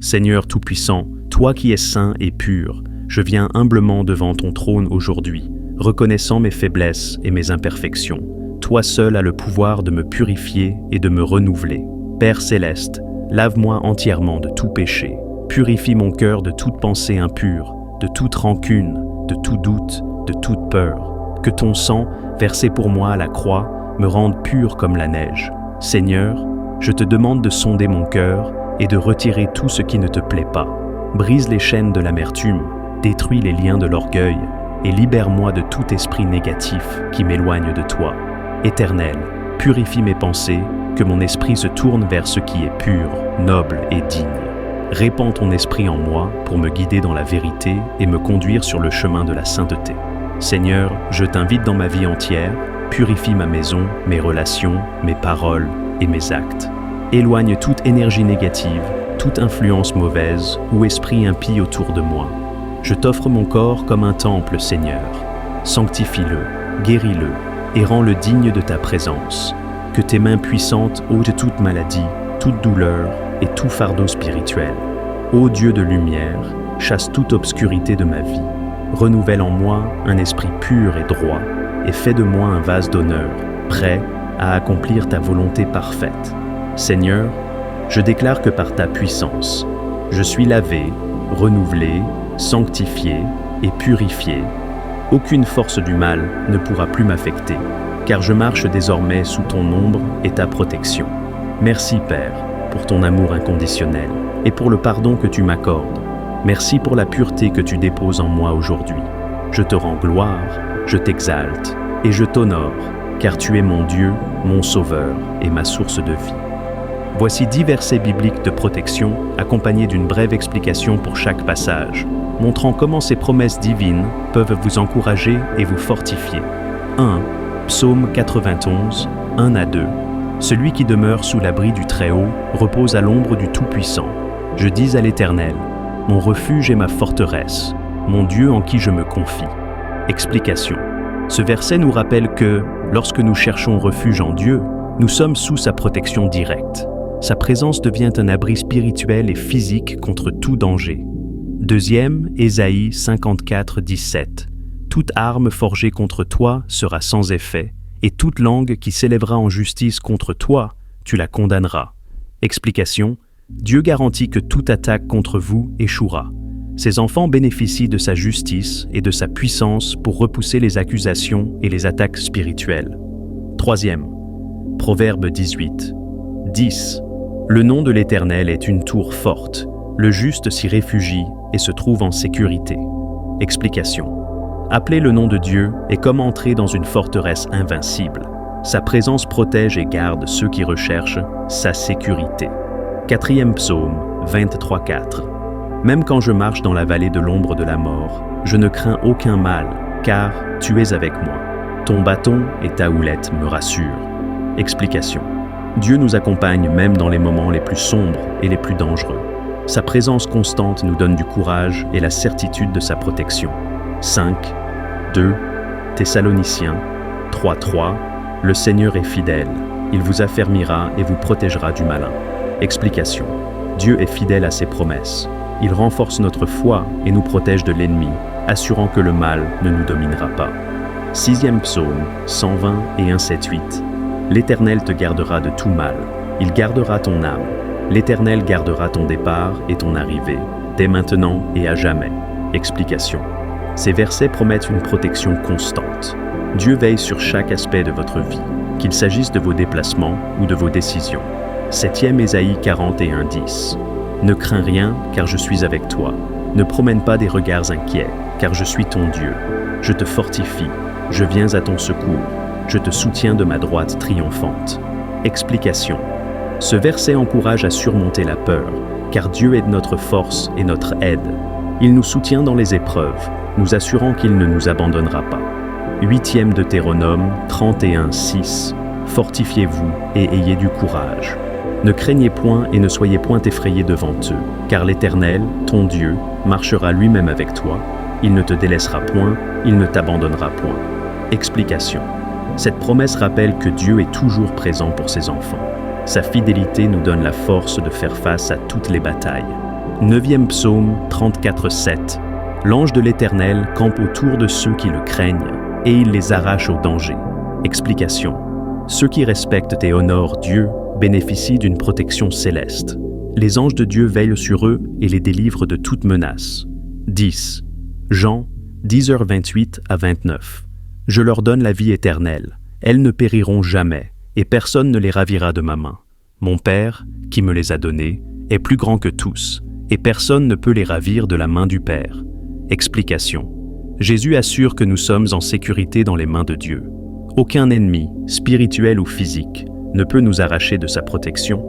Seigneur Tout-Puissant, toi qui es saint et pur, je viens humblement devant ton trône aujourd'hui, reconnaissant mes faiblesses et mes imperfections. Toi seul as le pouvoir de me purifier et de me renouveler. Père céleste, lave-moi entièrement de tout péché. Purifie mon cœur de toute pensée impure, de toute rancune, de tout doute, de toute peur. Que ton sang, versé pour moi à la croix, me rende pur comme la neige. Seigneur, je te demande de sonder mon cœur et de retirer tout ce qui ne te plaît pas. Brise les chaînes de l'amertume, détruis les liens de l'orgueil et libère-moi de tout esprit négatif qui m'éloigne de toi. Éternel, purifie mes pensées, que mon esprit se tourne vers ce qui est pur, noble et digne. Répands ton esprit en moi pour me guider dans la vérité et me conduire sur le chemin de la sainteté. Seigneur, je t'invite dans ma vie entière, purifie ma maison, mes relations, mes paroles et mes actes. Éloigne toute énergie négative, toute influence mauvaise ou esprit impie autour de moi. Je t'offre mon corps comme un temple, Seigneur. Sanctifie-le, guéris-le et rends-le digne de ta présence. Que tes mains puissantes ôtent toute maladie, toute douleur et tout fardeau spirituel. Ô Dieu de lumière, chasse toute obscurité de ma vie. Renouvelle en moi un esprit pur et droit et fais de moi un vase d'honneur, prêt à accomplir ta volonté parfaite. Seigneur, je déclare que par ta puissance, je suis lavé, renouvelé, sanctifié et purifié. Aucune force du mal ne pourra plus m'affecter, car je marche désormais sous ton ombre et ta protection. Merci Père, pour ton amour inconditionnel et pour le pardon que tu m'accordes. Merci pour la pureté que tu déposes en moi aujourd'hui. Je te rends gloire, je t'exalte et je t'honore, car tu es mon Dieu, mon Sauveur et ma source de vie. Voici 10 versets bibliques de protection, accompagnés d'une brève explication pour chaque passage, montrant comment ces promesses divines peuvent vous encourager et vous fortifier. 1. Psaume 91, 1 à 2. Celui qui demeure sous l'abri du Très-Haut repose à l'ombre du Tout-Puissant. Je dis à l'Éternel, mon refuge et ma forteresse, mon Dieu en qui je me confie. Explication. Ce verset nous rappelle que, lorsque nous cherchons refuge en Dieu, nous sommes sous sa protection directe. Sa présence devient un abri spirituel et physique contre tout danger. 2, Ésaïe 54, 17. Toute arme forgée contre toi sera sans effet, et toute langue qui s'élèvera en justice contre toi, tu la condamneras. Explication. Dieu garantit que toute attaque contre vous échouera. Ses enfants bénéficient de sa justice et de sa puissance pour repousser les accusations et les attaques spirituelles. 3. Proverbe 18, 10. Le nom de l'Éternel est une tour forte. Le juste s'y réfugie et se trouve en sécurité. Explication. Appeler le nom de Dieu est comme entrer dans une forteresse invincible. Sa présence protège et garde ceux qui recherchent sa sécurité. 4. Psaume 23, 4. Même quand je marche dans la vallée de l'ombre de la mort, je ne crains aucun mal, car tu es avec moi. Ton bâton et ta houlette me rassurent. Explication. Dieu nous accompagne même dans les moments les plus sombres et les plus dangereux. Sa présence constante nous donne du courage et la certitude de sa protection. 5, 2, Thessaloniciens 3, 3. Le Seigneur est fidèle. Il vous affermira et vous protégera du malin. Explication. Dieu est fidèle à ses promesses. Il renforce notre foi et nous protège de l'ennemi, assurant que le mal ne nous dominera pas. 6. Psaume 120 et 1, 7, 8. L'Éternel te gardera de tout mal. Il gardera ton âme. L'Éternel gardera ton départ et ton arrivée, dès maintenant et à jamais. Explication. Ces versets promettent une protection constante. Dieu veille sur chaque aspect de votre vie, qu'il s'agisse de vos déplacements ou de vos décisions. 7. Ésaïe 41, 10. Ne crains rien, car je suis avec toi. Ne promène pas des regards inquiets, car je suis ton Dieu. Je te fortifie, je viens à ton secours. Je te soutiens de ma droite triomphante. Explication. Ce verset encourage à surmonter la peur, car Dieu est notre force et notre aide. Il nous soutient dans les épreuves, nous assurant qu'il ne nous abandonnera pas. 8. Deutéronome 31, 6. Fortifiez-vous et ayez du courage. Ne craignez point et ne soyez point effrayés devant eux, car l'Éternel, ton Dieu, marchera lui-même avec toi. Il ne te délaissera point, il ne t'abandonnera point. Explication. Cette promesse rappelle que Dieu est toujours présent pour ses enfants. Sa fidélité nous donne la force de faire face à toutes les batailles. 9e psaume 34:7. L'ange de l'Éternel campe autour de ceux qui le craignent, et il les arrache au danger. Explication. Ceux qui respectent et honorent Dieu bénéficient d'une protection céleste. Les anges de Dieu veillent sur eux et les délivrent de toute menace. 10. Jean 10h28 à 29. Je leur donne la vie éternelle. Elles ne périront jamais, et personne ne les ravira de ma main. Mon Père, qui me les a donnés, est plus grand que tous, et personne ne peut les ravir de la main du Père. Explication. Jésus assure que nous sommes en sécurité dans les mains de Dieu. Aucun ennemi, spirituel ou physique, ne peut nous arracher de sa protection.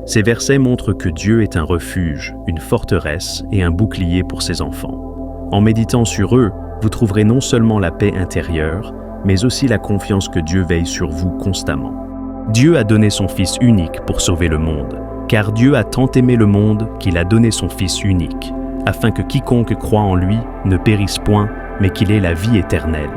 Ces versets montrent que Dieu est un refuge, une forteresse et un bouclier pour ses enfants. En méditant sur eux, vous trouverez non seulement la paix intérieure, mais aussi la confiance que Dieu veille sur vous constamment. Dieu a donné son Fils unique pour sauver le monde, car Dieu a tant aimé le monde qu'il a donné son Fils unique, afin que quiconque croit en lui ne périsse point, mais qu'il ait la vie éternelle.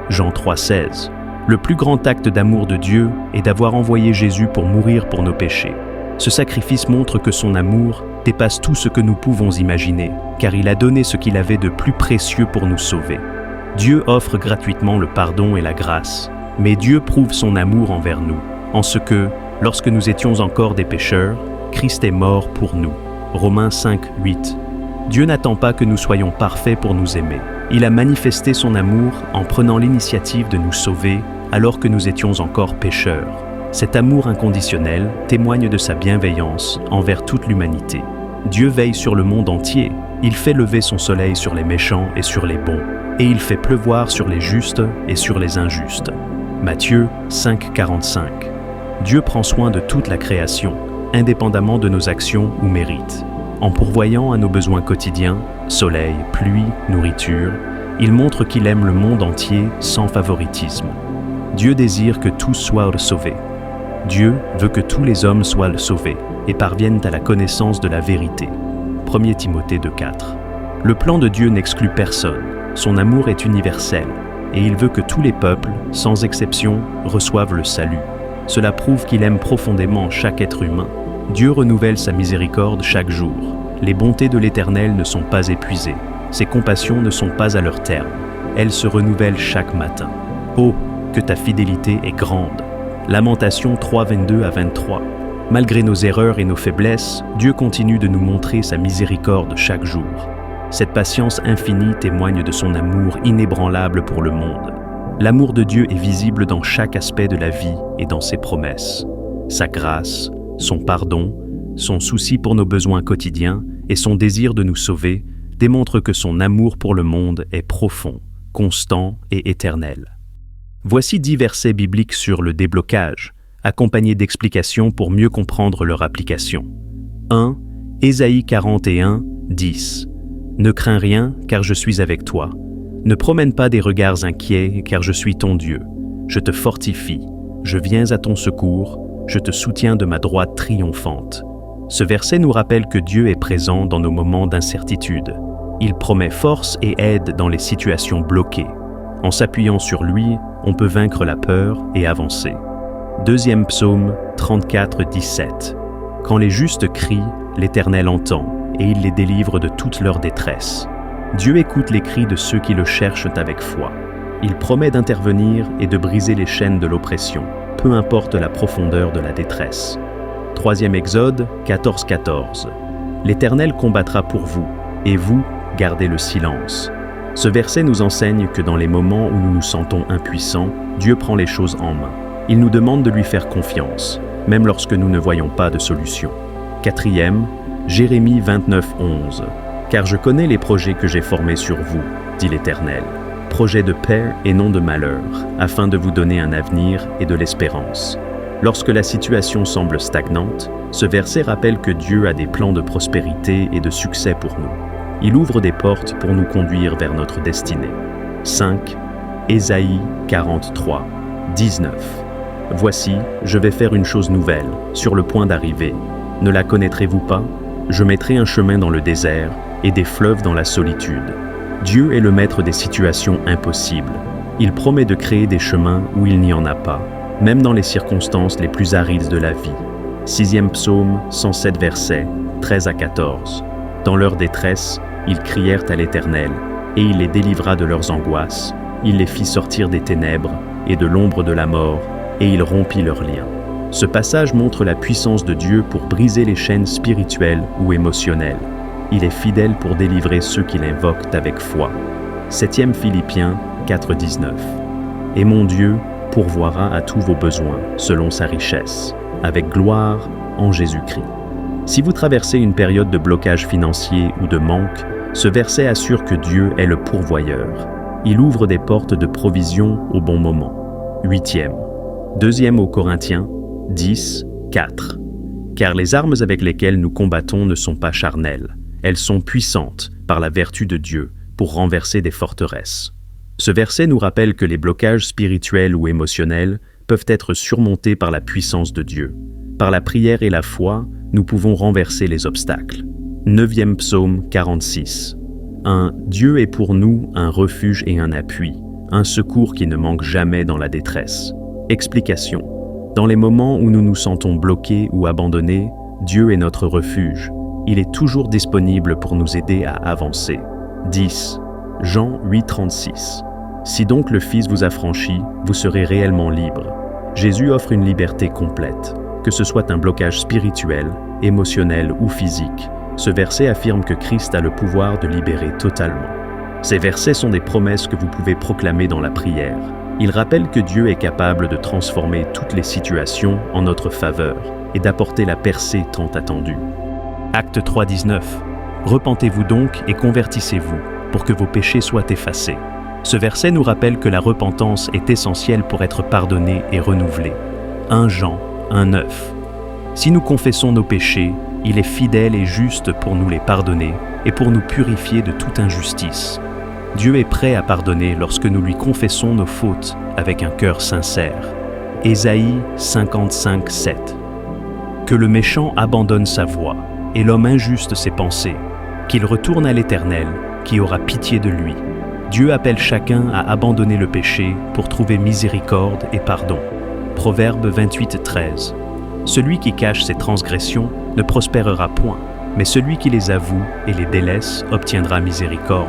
Jean 3,16. Le plus grand acte d'amour de Dieu est d'avoir envoyé Jésus pour mourir pour nos péchés. Ce sacrifice montre que son amour dépasse tout ce que nous pouvons imaginer, car il a donné ce qu'il avait de plus précieux pour nous sauver. Dieu offre gratuitement le pardon et la grâce, mais Dieu prouve son amour envers nous, en ce que, lorsque nous étions encore des pécheurs, Christ est mort pour nous. Romains 5:8. Dieu n'attend pas que nous soyons parfaits pour nous aimer. Il a manifesté son amour en prenant l'initiative de nous sauver alors que nous étions encore pécheurs. Cet amour inconditionnel témoigne de sa bienveillance envers toute l'humanité. Dieu veille sur le monde entier. Il fait lever son soleil sur les méchants et sur les bons, et il fait pleuvoir sur les justes et sur les injustes. Matthieu 5:45. Dieu prend soin de toute la création, indépendamment de nos actions ou mérites. En pourvoyant à nos besoins quotidiens, soleil, pluie, nourriture, il montre qu'il aime le monde entier sans favoritisme. Dieu désire que tous soient sauvés. Dieu veut que tous les hommes soient sauvés et parviennent à la connaissance de la vérité. 1 Timothée 2:4. Le plan de Dieu n'exclut personne. Son amour est universel et il veut que tous les peuples, sans exception, reçoivent le salut. Cela prouve qu'il aime profondément chaque être humain. Dieu renouvelle sa miséricorde chaque jour. Les bontés de l'Éternel ne sont pas épuisées. Ses compassions ne sont pas à leur terme. Elles se renouvellent chaque matin. Oh, que ta fidélité est grande. Lamentations 3:22 à 23. Malgré nos erreurs et nos faiblesses, Dieu continue de nous montrer sa miséricorde chaque jour. Cette patience infinie témoigne de son amour inébranlable pour le monde. L'amour de Dieu est visible dans chaque aspect de la vie et dans ses promesses. Sa grâce, son pardon, son souci pour nos besoins quotidiens et son désir de nous sauver démontrent que son amour pour le monde est profond, constant et éternel. Voici 10 versets bibliques sur le déblocage, accompagnés d'explications pour mieux comprendre leur application. 1. Ésaïe 41:10. Ne crains rien, car je suis avec toi. Ne promène pas des regards inquiets, car je suis ton Dieu. Je te fortifie, je viens à ton secours, je te soutiens de ma droite triomphante. Ce verset nous rappelle que Dieu est présent dans nos moments d'incertitude. Il promet force et aide dans les situations bloquées. En s'appuyant sur lui, on peut vaincre la peur et avancer. 2e psaume 34:17. Quand les justes crient, l'Éternel entend, et il les délivre de toute leur détresse. Dieu écoute les cris de ceux qui le cherchent avec foi. Il promet d'intervenir et de briser les chaînes de l'oppression, peu importe la profondeur de la détresse. 3e Exode 14:14. L'Éternel combattra pour vous, et vous, gardez le silence. Ce verset nous enseigne que dans les moments où nous nous sentons impuissants, Dieu prend les choses en main. Il nous demande de lui faire confiance, même lorsque nous ne voyons pas de solution. 4e, Jérémie 29:11. Car je connais les projets que j'ai formés sur vous, dit l'Éternel, projets de paix et non de malheur, afin de vous donner un avenir et de l'espérance. Lorsque la situation semble stagnante, ce verset rappelle que Dieu a des plans de prospérité et de succès pour nous. Il ouvre des portes pour nous conduire vers notre destinée. 5. Ésaïe 43:19. Voici, je vais faire une chose nouvelle, sur le point d'arriver. Ne la connaîtrez-vous pas? Je mettrai un chemin dans le désert et des fleuves dans la solitude. Dieu est le maître des situations impossibles. Il promet de créer des chemins où il n'y en a pas, même dans les circonstances les plus arides de la vie. 6e psaume, 107 versets, 13 à 14. Dans leur détresse, ils crièrent à l'Éternel, et il les délivra de leurs angoisses. Il les fit sortir des ténèbres et de l'ombre de la mort, et il rompit leurs liens. Ce passage montre la puissance de Dieu pour briser les chaînes spirituelles ou émotionnelles. Il est fidèle pour délivrer ceux qui l'invoquent avec foi. 7 Philippiens 4,19. Et mon Dieu pourvoira à tous vos besoins, selon sa richesse, avec gloire en Jésus-Christ. Si vous traversez une période de blocage financier ou de manque, ce verset assure que Dieu est le pourvoyeur. Il ouvre des portes de provision au bon moment. 8e. 2 aux Corinthiens 10, 4. Car les armes avec lesquelles nous combattons ne sont pas charnelles. Elles sont puissantes par la vertu de Dieu pour renverser des forteresses. Ce verset nous rappelle que les blocages spirituels ou émotionnels peuvent être surmontés par la puissance de Dieu. Par la prière et la foi, nous pouvons renverser les obstacles. 9e Psaume 46. Dieu est pour nous un refuge et un appui, un secours qui ne manque jamais dans la détresse. Explication. Dans les moments où nous nous sentons bloqués ou abandonnés, Dieu est notre refuge. Il est toujours disponible pour nous aider à avancer. 10. Jean 8,36. Si donc le Fils vous affranchit, vous serez réellement libre. Jésus offre une liberté complète. Que ce soit un blocage spirituel, émotionnel ou physique, ce verset affirme que Christ a le pouvoir de libérer totalement. Ces versets sont des promesses que vous pouvez proclamer dans la prière. Ils rappellent que Dieu est capable de transformer toutes les situations en notre faveur et d'apporter la percée tant attendue. Acte 3,19. Repentez-vous donc et convertissez-vous pour que vos péchés soient effacés. Ce verset nous rappelle que la repentance est essentielle pour être pardonné et renouvelé. 1 Jean 1,9. Si nous confessons nos péchés, il est fidèle et juste pour nous les pardonner et pour nous purifier de toute injustice. Dieu est prêt à pardonner lorsque nous lui confessons nos fautes avec un cœur sincère. Ésaïe 55,7. Que le méchant abandonne sa voie et l'homme injuste ses pensées, qu'il retourne à l'Éternel, qui aura pitié de lui. Dieu appelle chacun à abandonner le péché pour trouver miséricorde et pardon. Proverbe 28,13. Celui qui cache ses transgressions ne prospérera point, mais celui qui les avoue et les délaisse obtiendra miséricorde.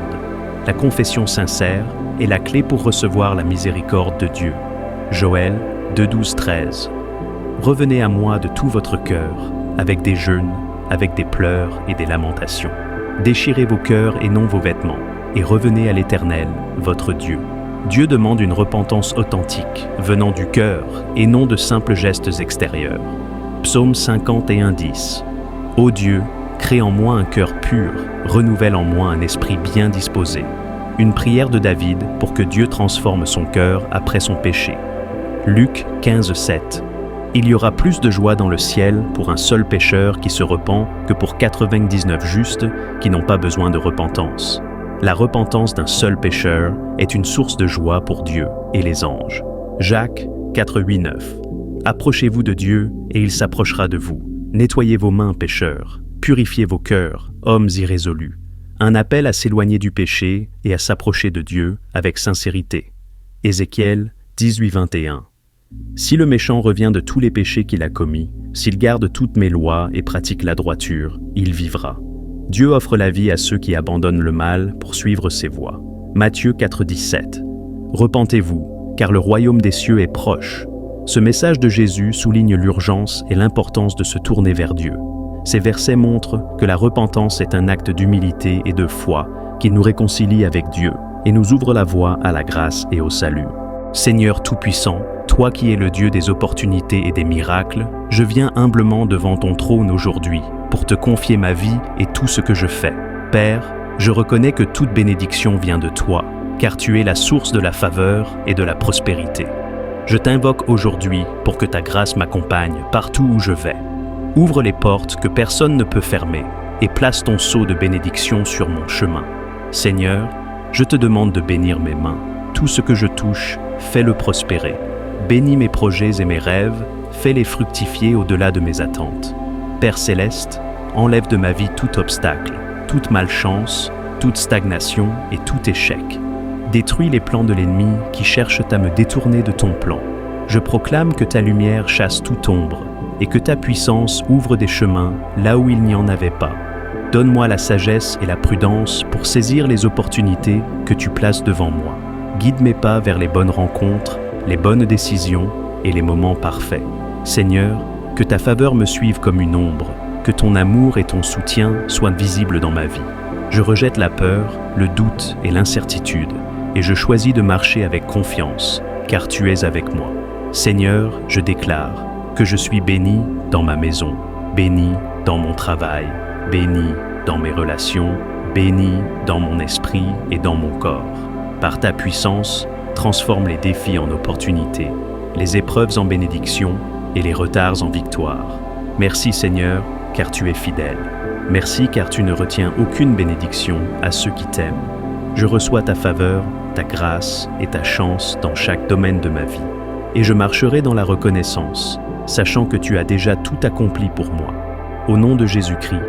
La confession sincère est la clé pour recevoir la miséricorde de Dieu. Joël 2,12-13. Revenez à moi de tout votre cœur, avec des jeûnes, avec des pleurs et des lamentations. Déchirez vos cœurs et non vos vêtements, et revenez à l'Éternel, votre Dieu. Dieu demande une repentance authentique, venant du cœur, et non de simples gestes extérieurs. Psaume 51,10. Ô Dieu, crée en moi un cœur pur, renouvelle en moi un esprit bien disposé. Une prière de David pour que Dieu transforme son cœur après son péché. Luc 15,7. Il y aura plus de joie dans le ciel pour un seul pécheur qui se repent que pour 99 justes qui n'ont pas besoin de repentance. La repentance d'un seul pécheur est une source de joie pour Dieu et les anges. Jacques 4,8-9. Approchez-vous de Dieu et il s'approchera de vous. Nettoyez vos mains, pécheurs. Purifiez vos cœurs, hommes irrésolus. Un appel à s'éloigner du péché et à s'approcher de Dieu avec sincérité. Ézéchiel 18,21. Si le méchant revient de tous les péchés qu'il a commis, s'il garde toutes mes lois et pratique la droiture, il vivra. Dieu offre la vie à ceux qui abandonnent le mal pour suivre ses voies. Matthieu 4,17. Repentez-vous, car le royaume des cieux est proche. Ce message de Jésus souligne l'urgence et l'importance de se tourner vers Dieu. Ces versets montrent que la repentance est un acte d'humilité et de foi qui nous réconcilie avec Dieu et nous ouvre la voie à la grâce et au salut. Seigneur Tout-Puissant, toi qui es le Dieu des opportunités et des miracles, je viens humblement devant ton trône aujourd'hui pour te confier ma vie et tout ce que je fais. Père, je reconnais que toute bénédiction vient de toi, car tu es la source de la faveur et de la prospérité. Je t'invoque aujourd'hui pour que ta grâce m'accompagne partout où je vais. Ouvre les portes que personne ne peut fermer et place ton sceau de bénédiction sur mon chemin. Seigneur, je te demande de bénir mes mains. Tout ce que je touche, fais-le prospérer. Bénis mes projets et mes rêves, fais-les fructifier au-delà de mes attentes. Père céleste, enlève de ma vie tout obstacle, toute malchance, toute stagnation et tout échec. Détruis les plans de l'ennemi qui cherchent à me détourner de ton plan. Je proclame que ta lumière chasse toute ombre et que ta puissance ouvre des chemins là où il n'y en avait pas. Donne-moi la sagesse et la prudence pour saisir les opportunités que tu places devant moi. Guide mes pas vers les bonnes rencontres, les bonnes décisions et les moments parfaits. Seigneur, que ta faveur me suive comme une ombre, que ton amour et ton soutien soient visibles dans ma vie. Je rejette la peur, le doute et l'incertitude, et je choisis de marcher avec confiance, car tu es avec moi. Seigneur, je déclare que je suis béni dans ma maison, béni dans mon travail, béni dans mes relations, béni dans mon esprit et dans mon corps. Par ta puissance, transforme les défis en opportunités, les épreuves en bénédictions et les retards en victoire. Merci Seigneur, car tu es fidèle. Merci car tu ne retiens aucune bénédiction à ceux qui t'aiment. Je reçois ta faveur, ta grâce et ta chance dans chaque domaine de ma vie. Et je marcherai dans la reconnaissance, sachant que tu as déjà tout accompli pour moi. Au nom de Jésus-Christ,